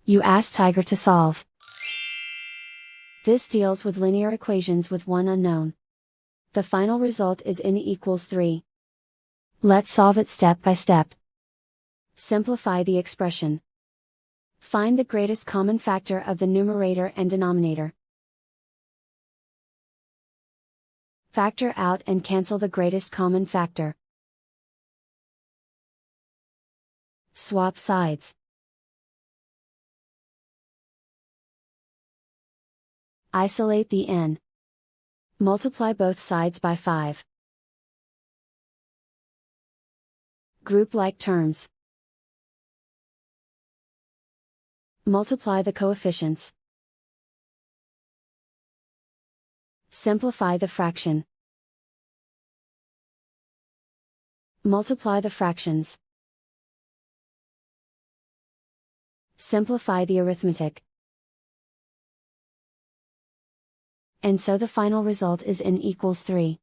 You ask Tiger to solve. This deals with linear equations with one unknown. The final result is n equals 3. Let's solve it step by step. Simplify the expression. Find the greatest common factor of the numerator and denominator. Factor out and cancel the greatest common factor. Swap sides. Isolate the n. Multiply both sides by 5. Group like terms. Multiply the coefficients. Simplify the fraction. Multiply the fractions. Simplify the arithmetic. And so the final result is n equals 3.